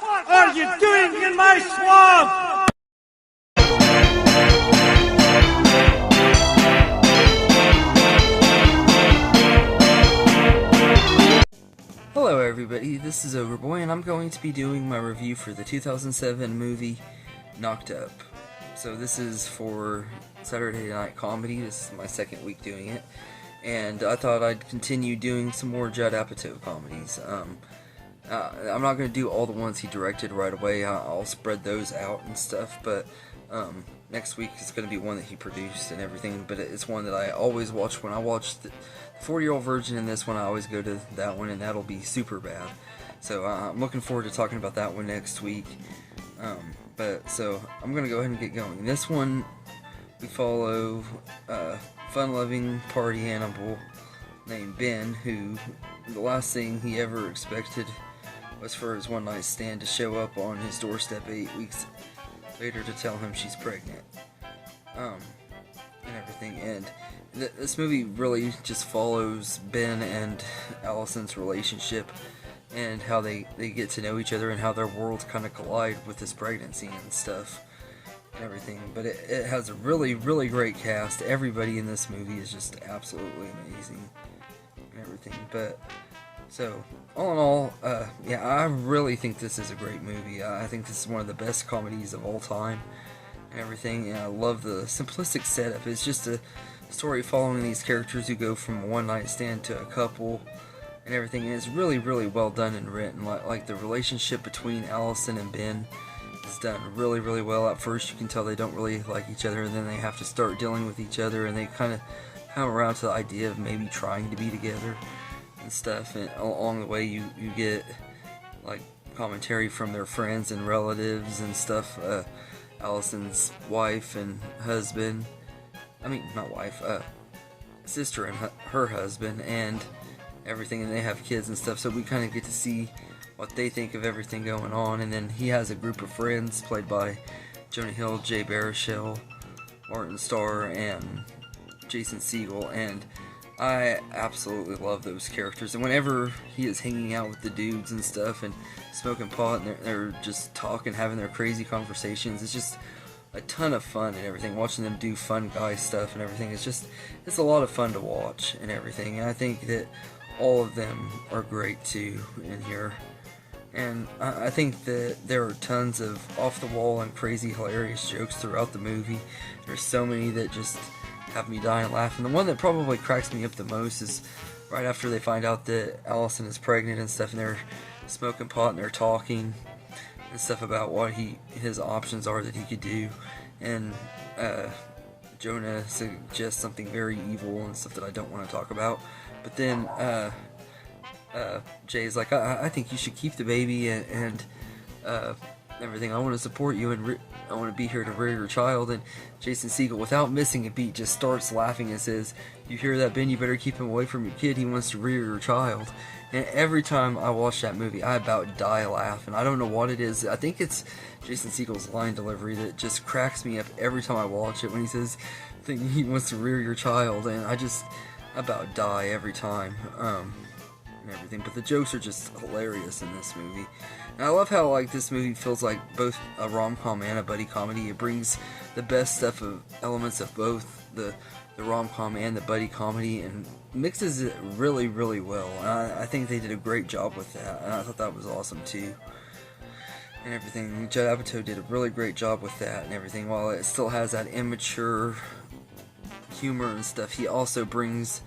What are you doing in my swamp? Hello everybody, this is Overboy, and I'm going to be doing my review for the 2007 movie Knocked Up. So this is for Saturday Night Comedy. This is my second week doing it, and I thought I'd continue doing some more Judd Apatow comedies. I'm not going to do all the ones he directed right away. I'll spread those out and stuff, but next week is going to be one that he produced and everything, but it's one that I always watch. When I watch the 40-year-old virgin in this one, I always go to that one, and that'll be Superbad. So I'm looking forward to talking about that one next week. So I'm going to go ahead and get going. In this one, we follow a fun-loving party animal named Ben, who the last thing he ever expected was for his one-night stand to show up on his doorstep 8 weeks later to tell him she's pregnant, and everything. And this movie really just follows Ben and Allison's relationship and how they get to know each other and how their worlds kind of collide with this pregnancy and stuff and everything. But it has a really, really great cast. Everybody in this movie is just absolutely amazing and everything. But so, all in all, yeah, I really think this is a great movie. I think this is one of the best comedies of all time and everything, and I love the simplistic setup. It's just a story following these characters who go from a one-night stand to a couple and everything, and it's really, really well done and written. Like the relationship between Allison and Ben is done really, really well. At first, you can tell they don't really like each other, and then they have to start dealing with each other, and they kind of come around to the idea of maybe trying to be together and stuff. And along the way, you get like commentary from their friends and relatives and stuff. Allison's wife and husband, not wife, sister and her husband and everything, and they have kids and stuff, so we kind of get to see what they think of everything going on. And then he has a group of friends played by Jonah Hill, Jay Baruchel, Martin Starr, and Jason Segel, and I absolutely love those characters. And whenever he is hanging out with the dudes and stuff and smoking pot and they're just talking, having their crazy conversations, it's just a ton of fun and everything. Watching them do fun guy stuff and everything, it's a lot of fun to watch and everything. And I think that all of them are great too in here. And I think that there are tons of off-the-wall and crazy hilarious jokes throughout the movie. There's so many that just have me dying laughing. The one that probably cracks me up the most is right after they find out that Allison is pregnant and stuff, and they're smoking pot and they're talking and stuff about what his options are that he could do, and Jonah suggests something very evil and stuff that I don't want to talk about, but then Jay's like, I think you should keep the baby and everything. I want to support you, and I want to be here to rear your child. And Jason Segel, without missing a beat, just starts laughing and says, "You hear that, Ben? You better keep him away from your kid. He wants to rear your child." And every time I watch that movie, I about die laughing. I don't know what it is. I think it's Jason Segel's line delivery that just cracks me up every time I watch it, when he says he wants to rear your child, and I about die every time. And everything, but the jokes are just hilarious in this movie. And I love how this movie feels like both a rom-com and a buddy comedy. It brings the best elements of both the rom-com and the buddy comedy and mixes it really, really well. And I think they did a great job with that, and I thought that was awesome too and everything. Judd Apatow did a really great job with that and everything. While it still has that immature humor and stuff, he also brings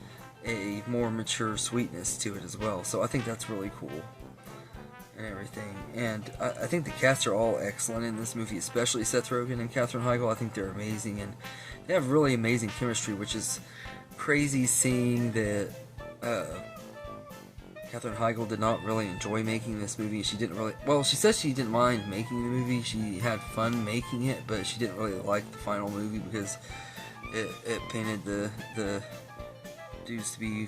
a more mature sweetness to it as well. So I think that's really cool and everything. And I think the cast are all excellent in this movie, especially Seth Rogen and Katherine Heigl. I think they're amazing, and they have really amazing chemistry, which is crazy, seeing that Katherine Heigl did not really enjoy making this movie. She didn't really, well, she said she didn't mind making the movie. She had fun making it, but she didn't really like the final movie because it painted the dudes to be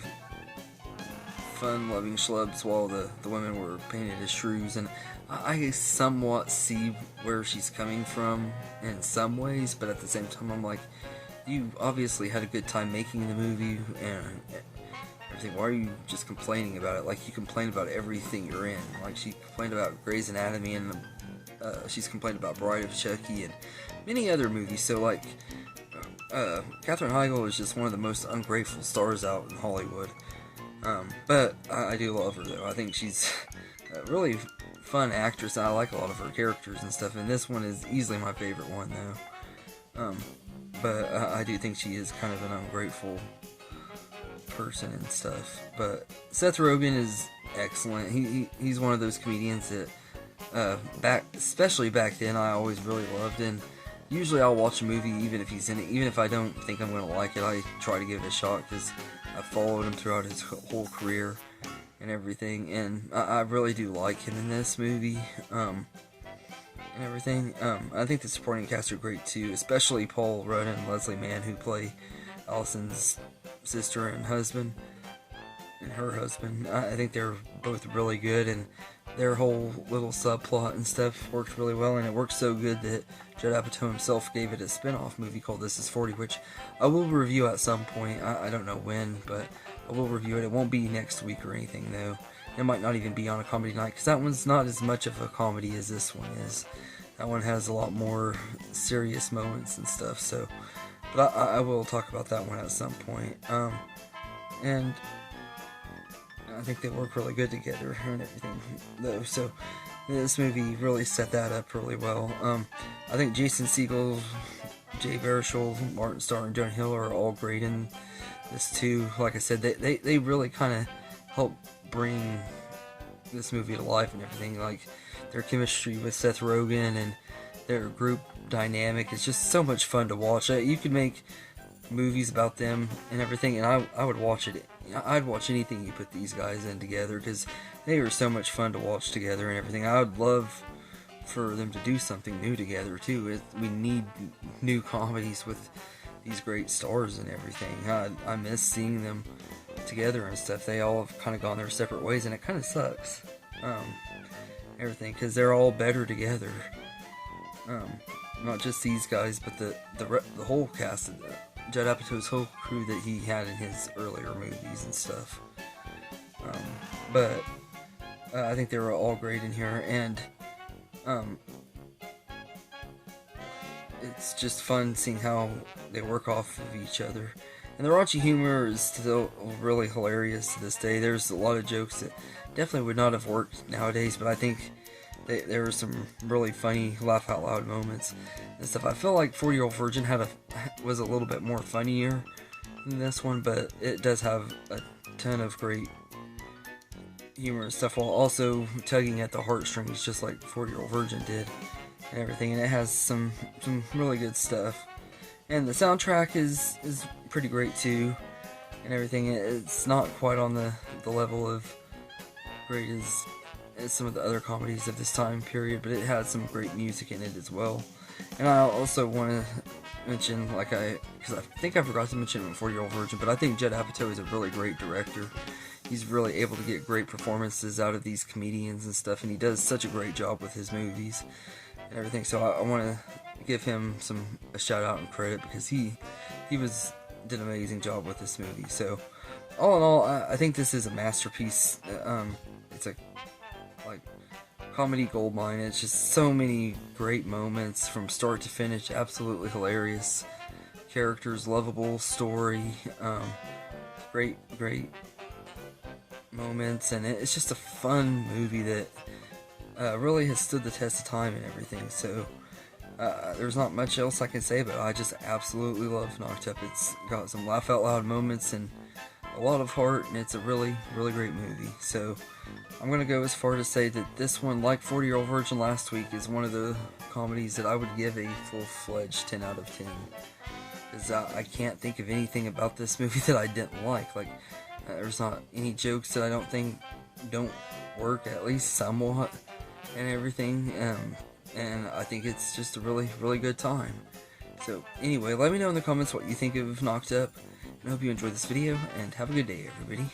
fun-loving schlubs while the women were painted as shrews. And I somewhat see where she's coming from in some ways, but at the same time I'm like, you obviously had a good time making the movie and everything. Why are you just complaining about it? Like, you complain about everything you're in. Like, she complained about Grey's Anatomy, and she's complained about Bride of Chucky and many other movies. So, like, Katherine Heigl is just one of the most ungrateful stars out in Hollywood. But I do love her, though. I think she's a really fun actress. I like a lot of her characters and stuff, and this one is easily my favorite one, though. But I do think she is kind of an ungrateful person and stuff. But Seth Rogen is excellent. He's one of those comedians that especially back then, I always really loved. And usually I'll watch a movie even if he's in it, even if I don't think I'm going to like it. I try to give it a shot because I followed him throughout his whole career and everything. And I really do like him in this movie. And everything. I think the supporting cast are great too, especially Paul Rudd and Leslie Mann, who play Allison's sister and husband, and her husband. I think they're both really good, and their whole little subplot and stuff worked really well, and it worked so good that Judd Apatow himself gave it a spin-off movie called This Is 40, which I will review at some point. I don't know when, but I will review it. It won't be next week or anything, though. It might not even be on a comedy night, because that one's not as much of a comedy as this one is. That one has a lot more serious moments and stuff, so... But I will talk about that one at some point. And I think they work really good together and everything, though. So this movie really set that up really well. I think Jason Segel, Jay Baruchel, Martin Starr, and Jonah Hill are all great in this too. Like I said, they really kind of help bring this movie to life and everything. Like their chemistry with Seth Rogen and their group dynamic is just so much fun to watch. You could make movies about them and everything, and I would watch it. I'd watch anything you put these guys in together, because they are so much fun to watch together and everything. I would love for them to do something new together too. We need new comedies with these great stars and everything. I miss seeing them together and stuff. They all have kind of gone their separate ways, and it kind of sucks. Everything, because they're all better together. Not just these guys, but the whole cast, Judd Apatow's whole crew that he had in his earlier movies and stuff. But I think they were all great in here, and it's just fun seeing how they work off of each other. And the raunchy humor is still really hilarious to this day. There's a lot of jokes that definitely would not have worked nowadays, but I think there were some really funny laugh out loud moments and stuff. I feel like 40-Year-Old Virgin was a little bit more funnier than this one, but it does have a ton of great humor and stuff, while also tugging at the heartstrings just like 40-Year-Old Virgin did and everything. And it has some really good stuff, and the soundtrack is pretty great too and everything. It's not quite on the level of great as some of the other comedies of this time period, but it has some great music in it as well. And I also want to mention, because I think I forgot to mention it in 40-Year-Old Virgin, but I think Judd Apatow is a really great director. He's really able to get great performances out of these comedians and stuff, and he does such a great job with his movies and everything. So I want to give him a shout out and credit, because he did an amazing job with this movie. So all in all, I think this is a masterpiece. It's a comedy goldmine. It's just so many great moments from start to finish. Absolutely hilarious characters, lovable story, great moments, and it's just a fun movie that really has stood the test of time and everything. So there's not much else I can say, but I just absolutely love Knocked Up. It's got some laugh out loud moments and a lot of heart, and it's a really great movie. So I'm going to go as far to say that this one, like 40-Year-Old Virgin last week, is one of the comedies that I would give a full-fledged 10 out of 10. Because I can't think of anything about this movie that I didn't like. There's not any jokes that I don't think don't work, at least somewhat, and everything. And I think it's just a really good time. So anyway, let me know in the comments what you think of Knocked Up. I hope you enjoyed this video, and have a good day, everybody.